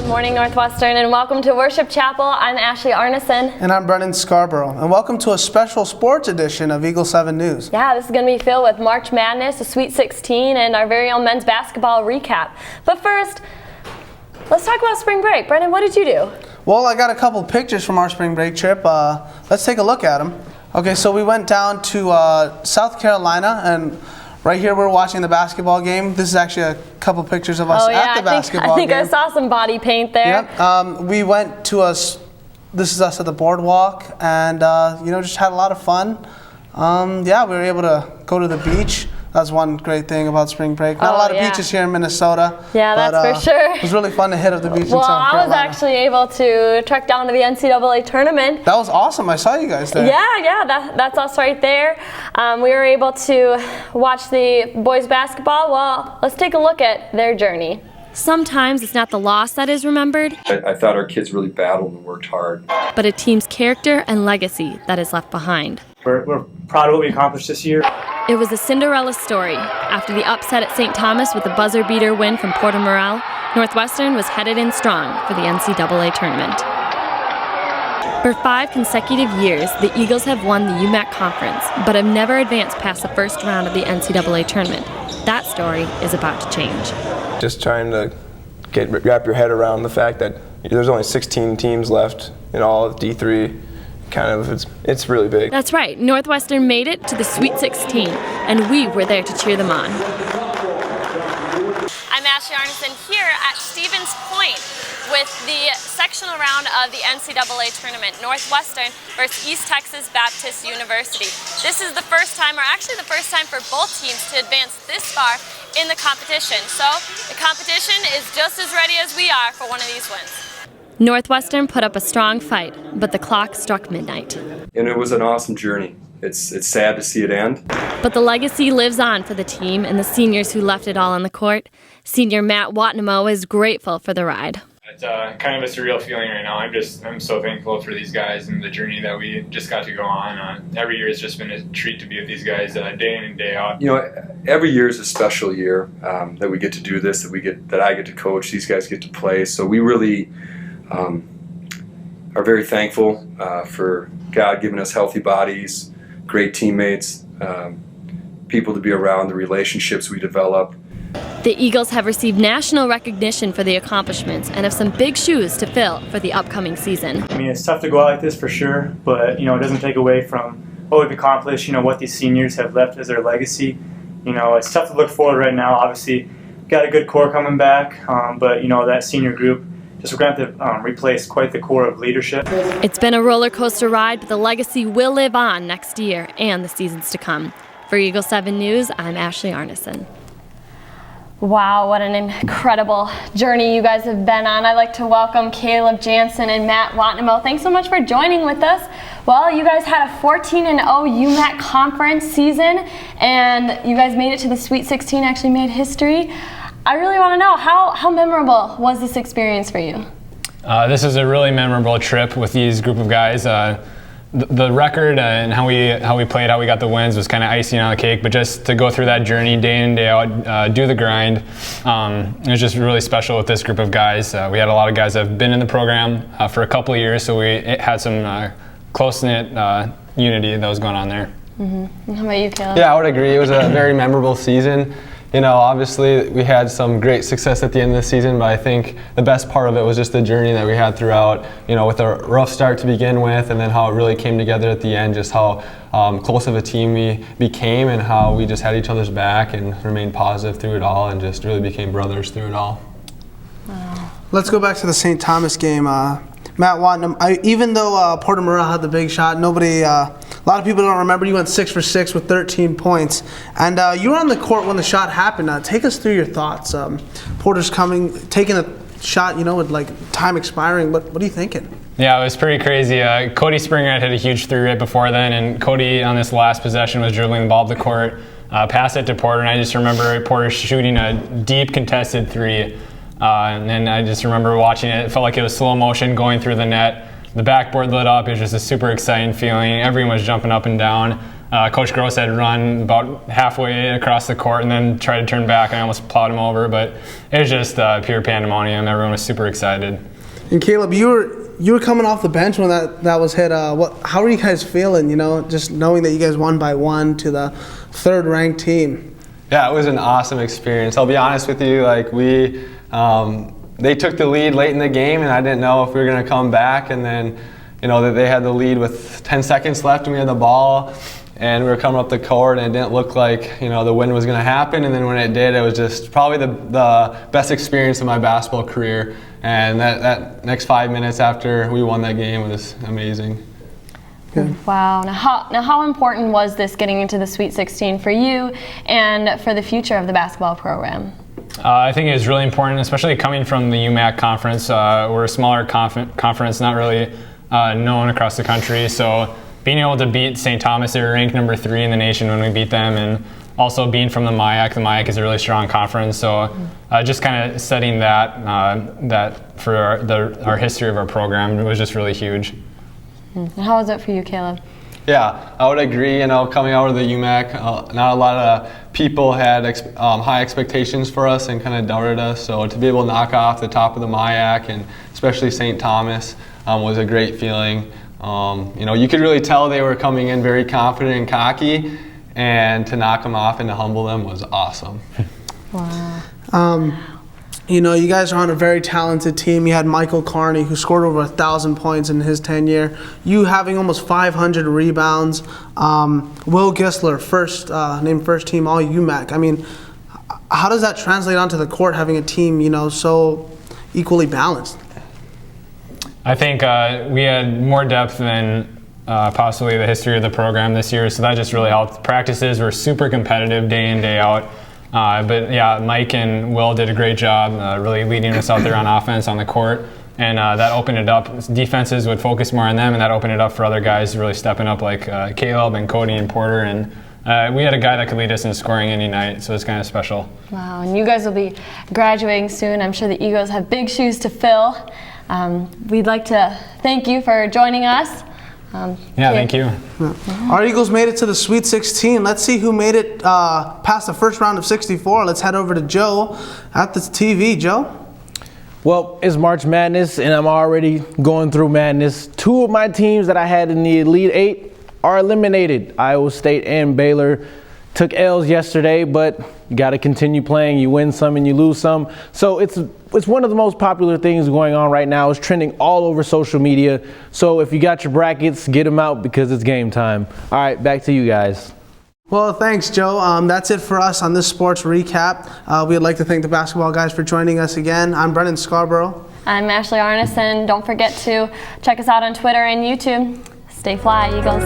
Good morning, Northwestern, and welcome to Worship Chapel. I'm Ashley Arneson. And I'm Brennen, Scarborough. And welcome to a special sports edition of Eagle 7 News. Yeah, this is going to be filled with March Madness, the Sweet 16, and our very own men's basketball recap. But first, let's talk about spring break. Brennen, what did you do? Well, I got a couple pictures from our spring break trip. Let's take a look at them. Okay, so we went down to South Carolina, and right here we're watching the basketball game. This is actually a couple pictures of us at the basketball game. I think I saw some body paint there. Yep. We went to this is us at the boardwalk, and just had a lot of fun. We were able to go to the beach. That's one great thing about spring break. Not a lot of beaches here in Minnesota. Yeah, that's for sure. It was really fun to hit up the beach in South Carolina. Well, I was actually able to trek down to the NCAA tournament. That was awesome. I saw you guys there. Yeah, that's us right there. We were able to watch the boys basketball. Well, let's take a look at their journey. Sometimes it's not the loss that is remembered. I thought our kids really battled and worked hard. But a team's character and legacy that is left behind. We're proud of what we accomplished this year. It was a Cinderella story. After the upset at St. Thomas with a buzzer beater win from Porter Morrell, Northwestern was headed in strong for the NCAA tournament. For 5 consecutive years, the Eagles have won the UMAC Conference, but have never advanced past the first round of the NCAA tournament. That story is about to change. Just trying to wrap your head around the fact that there's only 16 teams left in all of D3. It's really big. That's right. Northwestern made it to the Sweet 16, and we were there to cheer them on. I'm Ashley Arneson here at Stevens Point with the sectional round of the NCAA tournament, Northwestern versus East Texas Baptist University. This is the first time, or actually the first time for both teams to advance this far in the competition. So the competition is just as ready as we are for one of these wins. Northwestern put up a strong fight, but the clock struck midnight. And it was an awesome journey. It's sad to see it end. But the legacy lives on for the team and the seniors who left it all on the court. Senior Matt Watnamo is grateful for the ride. It's kind of a surreal feeling right now. I'm so thankful for these guys and the journey that we just got to go on. Every year has just been a treat to be with these guys day in and day out. Every year is a special year that we get to do this, that I get to coach, these guys get to play. So we really are very thankful for God giving us healthy bodies, great teammates, people to be around, the relationships we develop. The Eagles have received national recognition for the accomplishments and have some big shoes to fill for the upcoming season. I mean, it's tough to go out like this for sure, but it doesn't take away from what we've accomplished, what these seniors have left as their legacy. It's tough to look forward right now. Obviously, got a good core coming back, but that senior group, we're going to have to replace quite the core of leadership. It's been a roller coaster ride, but the legacy will live on next year and the seasons to come. For Eagle 7 News, I'm Ashley Arneson. Wow, what an incredible journey you guys have been on. I'd like to welcome Caleb Jansen and Matt Watnamo. Thanks so much for joining with us. Well, you guys had a 14-0 UMAC conference season, and you guys made it to the Sweet 16, actually made history. I really want to know, how memorable was this experience for you? This is a really memorable trip with these group of guys. The record and how we played, how we got the wins was kind of icing on the cake, but just to go through that journey day in and day out, do the grind, it was just really special with this group of guys. We had a lot of guys that have been in the program for a couple of years, so we had some close-knit unity that was going on there. Mm-hmm. How about you, Caleb? Yeah, I would agree. It was a very memorable season. Obviously we had some great success at the end of the season, but I think the best part of it was just the journey that we had throughout, with a rough start to begin with, and then how it really came together at the end, just how close of a team we became and how we just had each other's back and remained positive through it all and just really became brothers through it all. Wow. Let's go back to the St. Thomas game. Matt Watnam, even though Porter Morrell had the big shot, a lot of people don't remember you went 6 for 6 with 13 points. And you were on the court when the shot happened. Take us through your thoughts. Porter's taking a shot, with time expiring. What are you thinking? Yeah, it was pretty crazy. Cody Springer had hit a huge three right before then, and Cody on this last possession was dribbling the ball up the court, passed it to Porter, and I just remember Porter shooting a deep contested three. And then I just remember watching it. It felt like it was slow motion going through the net. The backboard lit up. It was just a super exciting feeling. Everyone was jumping up and down. Coach Gross had run about halfway across the court and then tried to turn back, and I almost plowed him over. But it was just pure pandemonium. Everyone was super excited. And Caleb, you were coming off the bench when that was hit. How were you guys feeling? Just knowing that you guys won by 1 to the 3rd ranked team. Yeah, it was an awesome experience. I'll be honest with you, they took the lead late in the game, and I didn't know if we were going to come back. And then, that they had the lead with 10 seconds left, and we had the ball, and we were coming up the court, and it didn't look like the win was going to happen. And then when it did, it was just probably the best experience of my basketball career. And that next 5 minutes after we won that game was amazing. Good. Wow. Now how important was this getting into the Sweet 16 for you and for the future of the basketball program? I think it was really important, especially coming from the UMAC conference. We're a smaller conference, not really known across the country. So being able to beat St. Thomas, they were ranked number 3 in the nation when we beat them, and also being from the MIAC is a really strong conference. So just kind of setting that for our history of our program was just really huge. And how was it for you, Caleb? Yeah, I would agree. Coming out of the UMAC, not a lot of people had high expectations for us and kind of doubted us. So to be able to knock off the top of the MIAC, and especially St. Thomas, was a great feeling. You could really tell they were coming in very confident and cocky, and to knock them off and to humble them was awesome. Wow. You guys are on a very talented team. You had Michael Carney, who scored over 1,000 points in his tenure. You having almost 500 rebounds. Will Gisler, named first team All UMAC. I mean, how does that translate onto the court, having a team, so equally balanced? I think we had more depth than possibly the history of the program this year, so that just really helped. Practices were super competitive day in, day out. But yeah, Mike and Will did a great job really leading us out there on offense on the court, and that opened it up. Defenses would focus more on them, and that opened it up for other guys really stepping up, like Caleb and Cody and Porter, and we had a guy that could lead us in scoring any night, so it's kind of special. Wow, and you guys will be graduating soon. I'm sure the Eagles have big shoes to fill. We'd like to thank you for joining us. Thank you. Our Eagles made it to the Sweet 16. Let's see who made it past the first round of 64. Let's head over to Joe at the TV. Joe? Well, it's March Madness, and I'm already going through madness. 2 of my teams that I had in the Elite 8 are eliminated. Iowa State and Baylor took L's yesterday, but you got to continue playing. You win some and you lose some. So it's one of the most popular things going on right now. It's trending all over social media. So if you got your brackets, get them out because it's game time. All right, back to you guys. Well, thanks, Joe. That's it for us on this sports recap. We'd like to thank the basketball guys for joining us again. I'm Brennen Scarborough. I'm Ashley Arneson. Don't forget to check us out on Twitter and YouTube. Stay fly, Eagles.